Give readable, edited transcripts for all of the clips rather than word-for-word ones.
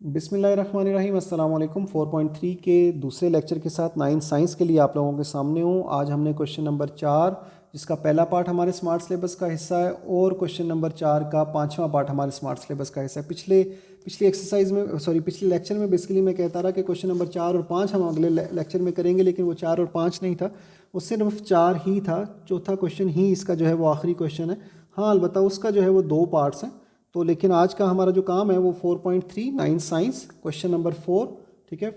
बिस्मिल्लाहिर्रहमानिर्रहीम अस्सलाम वालेकुम। 4.3 के दूसरे लेक्चर के साथ 9 साइंस के लिए आप लोगों के सामने हूँ। आज हमने क्वेश्चन नंबर 4 जिसका पहला पार्ट हमारे स्मार्ट सिलेबस का हिस्सा है और क्वेश्चन नंबर 4 का पांचवा पार्ट हमारे स्मार्ट सिलेबस का हिस्सा है। पिछली एक्सरसाइज में पिछले लेक्चर में बेसिकली मैं कहता रहा कि क्वेश्चन नंबर 4 और 5 हम अगले लेक्चर में करेंगे, लेकिन वो 4 और 5 नहीं था, वो सिर्फ 4 ही था। चौथा क्वेश्चन ही इसका जो है वो आखिरी क्वेश्चन है। हाँ, अलबत्ता उसका जो है वो 2 पार्ट्स हैं। तो लेकिन आज का हमारा जो काम है वो 4.3 9 साइंस क्वेश्चन नंबर 4, ठीक है।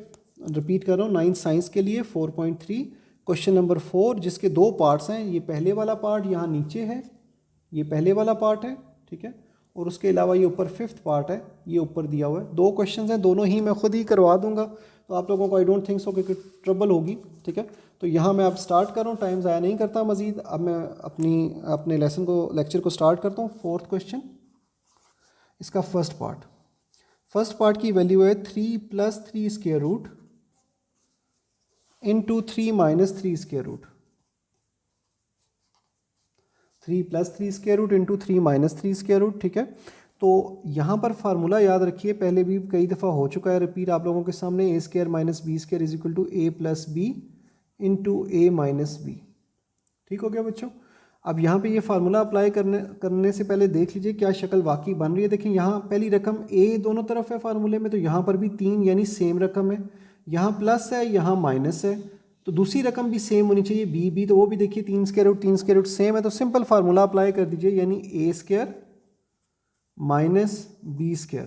रिपीट कर रहा हूँ, 9 साइंस के लिए 4.3 क्वेश्चन नंबर 4, जिसके 2 पार्ट्स हैं। ये पहले वाला पार्ट यहाँ नीचे है, ये पहले वाला पार्ट है, ठीक है। और उसके अलावा ये ऊपर 5th पार्ट है, ये ऊपर दिया हुआ है। 2 क्वेश्चन हैं, दोनों ही मैं खुद ही करवा दूंगा, तो आप लोगों को आई डोंट थिंक सो कि ट्रबल होगी, ठीक है। तो यहाँ मैं अब स्टार्ट कर रहा हूँ, टाइम ज़ाया नहीं करता मज़ीद। अब मैं अपने लेक्चर को स्टार्ट करता हूँ। 4th क्वेश्चन, इसका फर्स्ट पार्ट की वैल्यू है 3 + 3 square root into 3 - 3 square root. 3 + 3 square root into 3 - 3 square root, ठीक है। तो यहाँ पर फार्मूला याद रखिए, पहले भी कई दफ़ा हो चुका है रिपीट आप लोगों के सामने। a² - b² = a + b into a - b। ठीक हो गया बच्चों। अब यहाँ पे ये फार्मूला अप्लाई करने से पहले देख लीजिए क्या शक्ल वाकई बन रही है। देखिए यहाँ पहली रकम a दोनों तरफ है फार्मूले में, तो यहाँ पर भी 3 यानी सेम रकम है। यहाँ प्लस है, यहाँ माइनस है, तो दूसरी रकम भी सेम होनी चाहिए b, तो वो भी देखिए 3 square root 3 square root same है। तो सिंपल फार्मूला अप्लाई कर दीजिए, यानी a² - b²,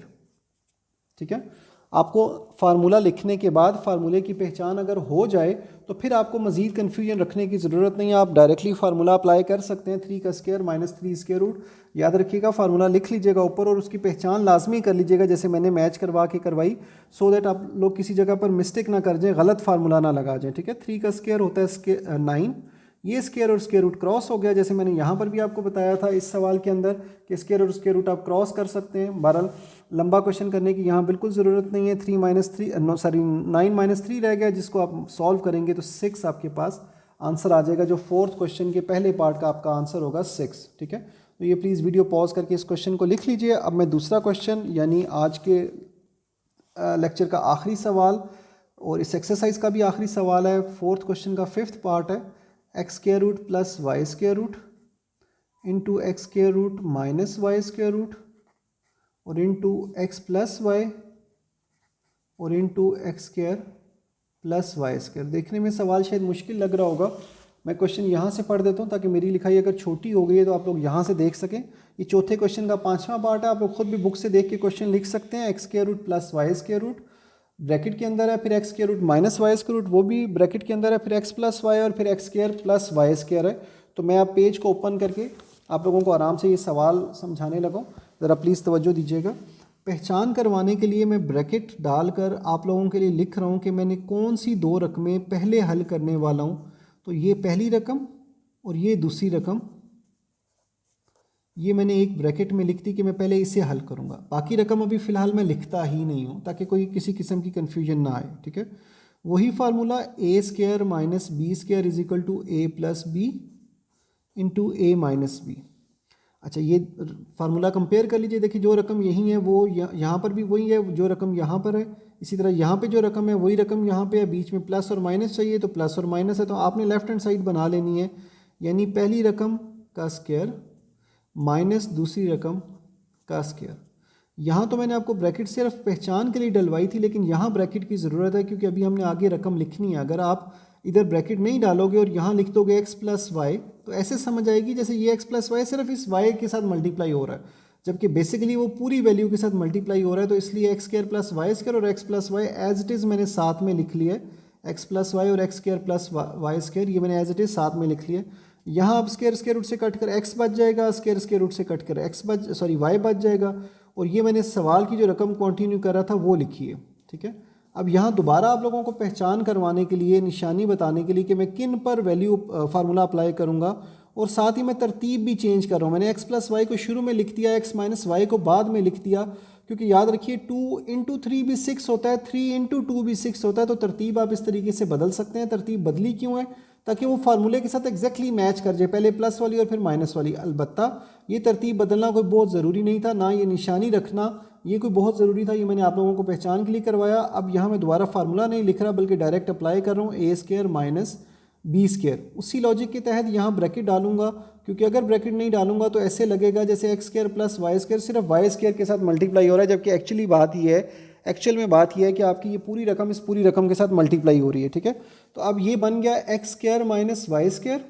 ठीक है। आपको फार्मूला लिखने के बाद फार्मूले की पहचान अगर हो जाए तो फिर आपको मज़ीद कन्फ्यूजन रखने की ज़रूरत नहीं है, आप डायरेक्टली फार्मूला अप्लाई कर सकते हैं। 3 का स्क्वायर - 3 स्क्वायर रूट, याद रखिएगा फार्मूला लिख लीजिएगा ऊपर और उसकी पहचान लाजमी कर लीजिएगा जैसे मैंने मैच करवा के करवाई, सो दैट आप लोग किसी जगह पर मिस्टेक ना कर जाएँ, गलत फार्मूला ना लगा जाए, ठीक है। 3 का स्क्वायर होता है 9, ये स्क्वायर और स्क्वायर रूट क्रॉस हो गया, जैसे मैंने यहाँ पर भी आपको बताया था इस सवाल के अंदर कि स्क्वायर और स्क्वायर रूट आप क्रॉस कर सकते हैं। बहरहाल लंबा क्वेश्चन करने की यहाँ बिल्कुल ज़रूरत नहीं है। 9 - 3 रह गया, जिसको आप सॉल्व करेंगे तो 6 आपके पास आंसर आ जाएगा, जो 4th क्वेश्चन के पहले पार्ट का आपका आंसर होगा 6, ठीक है। तो ये प्लीज़ वीडियो पॉज करके इस क्वेश्चन को लिख लीजिए। अब मैं दूसरा क्वेश्चन यानी आज के लेक्चर का आखिरी सवाल और इस एक्सरसाइज का भी आखिरी सवाल है, 4th क्वेश्चन का 5th पार्ट है। x² + y² into x² - y² और इंटू x + y और इंटू x² + y²। देखने में सवाल शायद मुश्किल लग रहा होगा, मैं क्वेश्चन यहाँ से पढ़ देता हूँ ताकि मेरी लिखाई अगर छोटी हो गई है तो आप लोग यहाँ से देख सकें। ये चौथे क्वेश्चन का 5वां पार्ट है, आप लोग खुद भी बुक से देख के क्वेश्चन लिख सकते हैं। x² + y² ब्रैकेट के अंदर है, फिर x² - y², वो भी ब्रैकेट के अंदर है, फिर x + y और फिर x² + y² है। तो मैं आप पेज को ओपन करके आप लोगों को आराम से ये सवाल समझाने लगा, ज़रा प्लीज़ तवज्जो दीजिएगा। पहचान करवाने के लिए मैं ब्रैकेट डालकर आप लोगों के लिए लिख रहा हूँ कि मैंने कौन सी 2 रकमें पहले हल करने वाला हूँ। तो ये पहली रकम और ये दूसरी रकम, ये मैंने एक ब्रैकेट में लिख दी कि मैं पहले इसे हल करूँगा, बाकी रकम अभी फ़िलहाल मैं लिखता ही नहीं हूँ ताकि कोई किसी किस्म की कन्फ्यूजन ना आए, ठीक है। वही formula a² - b² = a + b into a - b। अच्छा, ये फार्मूला कंपेयर कर लीजिए। देखिए जो रकम यही है वो यहाँ पर भी वही है, जो रकम यहाँ पर है, इसी तरह यहाँ पे जो रकम है वही रकम यहाँ पे है, बीच में प्लस और माइनस चाहिए तो प्लस और माइनस है, तो आपने लेफ्ट हैंड साइड बना लेनी है, यानी पहली रकम का स्क्वायर माइनस दूसरी रकम का स्क्वायर। यहाँ तो मैंने आपको ब्रैकेट सिर्फ पहचान के लिए डलवाई थी, लेकिन यहाँ ब्रैकेट की ज़रूरत है क्योंकि अभी हमने आगे रकम लिखनी है। अगर आप इधर ब्रैकेट नहीं डालोगे और यहाँ लिख दोगे x + y, तो ऐसे समझ आएगी जैसे ये x + y सिर्फ इस y के साथ मल्टीप्लाई हो रहा है, जबकि बेसिकली वो पूरी वैल्यू के साथ मल्टीप्लाई हो रहा है। तो इसलिए x² + y² और x + y as it is मैंने साथ में लिख लिया है। x + y और x² + y² ये मैंने एज इट इज़ साथ में लिख लिया। यहाँ अब स्क्वायर रूट से कट कर x बच जाएगा, स्क्वायर रूट से कट कर y बच जाएगा, और ये मैंने सवाल की जो रकम कंटिन्यू कर रहा था वो लिखी है, ठीक है। अब यहाँ दोबारा आप लोगों को पहचान करवाने के लिए, निशानी बताने के लिए कि मैं किन पर वैल्यू फार्मूला अप्लाई करूँगा, और साथ ही मैं तरतीब भी चेंज कर रहा हूँ। मैंने x + y को शुरू में लिख दिया, x - y को बाद में लिख दिया, क्योंकि याद रखिए 2 × 3 भी 6 होता है, 3 × 2 भी 6 होता है। तो तरतीब आप इस तरीके से बदल सकते हैं। तरतीब बदली क्यों है? ताकि वो फार्मूले के साथ एग्जैक्टली मैच कर जाए, पहले प्लस वाली और फिर माइनस वाली। अलबत्ता ये तरतीब बदलना कोई बहुत ज़रूरी नहीं था, ना ये निशानी रखना ये कोई बहुत ज़रूरी था, ये मैंने आप लोगों को पहचान के लिए करवाया। अब यहाँ मैं दोबारा फार्मूला नहीं लिख रहा बल्कि डायरेक्ट अप्लाई कर रहा हूँ, ए स्क्वायर माइनस बी स्क्वायर। उसी लॉजिक के तहत यहाँ ब्रैकेट डालूंगा, क्योंकि अगर ब्रैकेट नहीं डालूंगा तो ऐसे लगेगा जैसे x square plus y square सिर्फ वाई स्क्वायर के साथ मल्टीप्लाई हो रहा है, जबकि एक्चुअली बात ये है, एक्चुअल में बात यह है कि आपकी ये पूरी रकम इस पूरी रकम के साथ मल्टीप्लाई हो रही है। ठीक है, तो अब ये बन गया x square minus y square,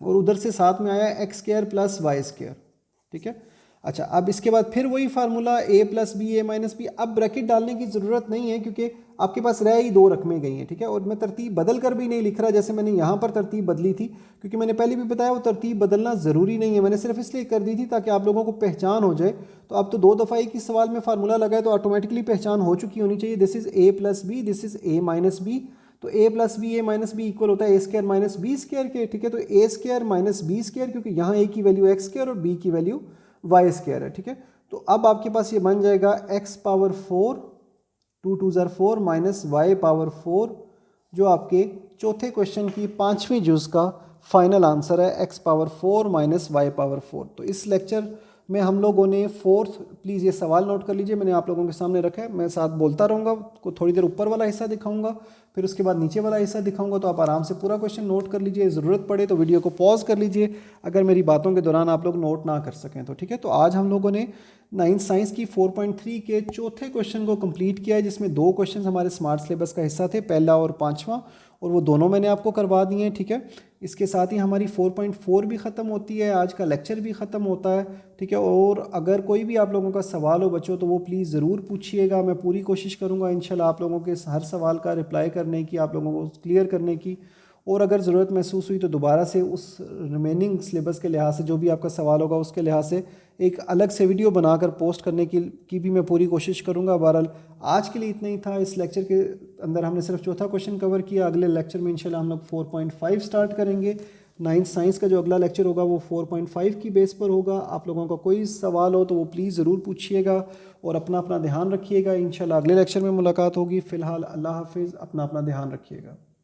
और उधर से साथ में आया x square plus y square. ठीक है, अच्छा अब इसके बाद फिर वही formula a plus b a minus b. अब ब्रैकेट डालने की ज़रूरत नहीं है क्योंकि आपके पास रह ही दो रकमें गई हैं। ठीक है, और मैं तरतीब बदल कर भी नहीं लिख रहा जैसे मैंने यहाँ पर तरतीब बदली थी, क्योंकि मैंने पहले भी बताया वो तरतीब बदलना ज़रूरी नहीं है, मैंने सिर्फ इसलिए कर दी थी ताकि आप लोगों को पहचान हो जाए। तो अब तो 2 दफ़ा एक ही सवाल में फार्मूला लगा है तो ऑटोमेटिकली पहचान हो चुकी होनी चाहिए। This is a plus b, this is a minus b. तो a plus b a minus b equal होता है a square minus b square के। ठीक है, तो a square minus b square, क्योंकि यहाँ ए की वैल्यू एक्स स्क्वायर और बी की वैल्यू वाई स्क्वायर है। ठीक है, तो अब आपके पास ये बन जाएगा एक्स पावर 4, 2 2 ज़र 4 माइनस वाई पावर 4, जो आपके चौथे क्वेश्चन की 5वीं जुज़ का फाइनल आंसर है, x power 4 minus y power 4। तो इस लेक्चर में हम लोगों ने फोर्थ, प्लीज़ ये सवाल नोट कर लीजिए, मैंने आप लोगों के सामने रखा है, मैं साथ बोलता रहूँगा, को थोड़ी देर ऊपर वाला हिस्सा दिखाऊंगा, फिर उसके बाद नीचे वाला हिस्सा दिखाऊंगा, तो आप आराम से पूरा क्वेश्चन नोट कर लीजिए। ज़रूरत पड़े तो वीडियो को पॉज कर लीजिए अगर मेरी बातों के दौरान आप लोग नोट ना कर सकें तो। ठीक है, तो आज हम लोगों ने 9th साइंस की 4.3 के चौथे क्वेश्चन को कंप्लीट किया है, जिसमें 2 क्वेश्चन हमारे स्मार्ट सिलेबस का हिस्सा थे, पहला और 5वां, और वो दोनों मैंने आपको करवा दिए हैं। ठीक है, इसके साथ ही हमारी 4.4 भी ख़त्म होती है, आज का लेक्चर भी ख़त्म होता है। ठीक है, और अगर कोई भी आप लोगों का सवाल हो बच्चों तो वो प्लीज़ ज़रूर पूछिएगा, मैं पूरी कोशिश करूँगा इंशाल्लाह आप लोगों के हर सवाल का रिप्लाई करने की, आप लोगों को क्लियर करने की। और अगर ज़रूरत महसूस हुई तो दोबारा से उस रिमेनिंग सिलेबस के लिहाज से जो भी आपका सवाल होगा उसके लिहाज से एक अलग से वीडियो बनाकर पोस्ट करने की भी मैं पूरी कोशिश करूँगा। बहरहाल आज के लिए इतना ही था। इस लेक्चर के अंदर हमने सिर्फ चौथा क्वेश्चन कवर किया। अगले लेक्चर में इंशाल्लाह हम लोग 4.5 स्टार्ट करेंगे। 9th साइंस का जो अगला लेक्चर होगा वो 4.5 की बेस पर होगा। आप लोगों का कोई सवाल हो तो वो प्लीज़ ज़रूर पूछिएगा और अपना अपना ध्यान रखिएगा। इंशाल्लाह अगले लेक्चर में मुलाकात होगी। फ़िलहाल अल्लाह हाफिज़, अपना अपना ध्यान रखिएगा।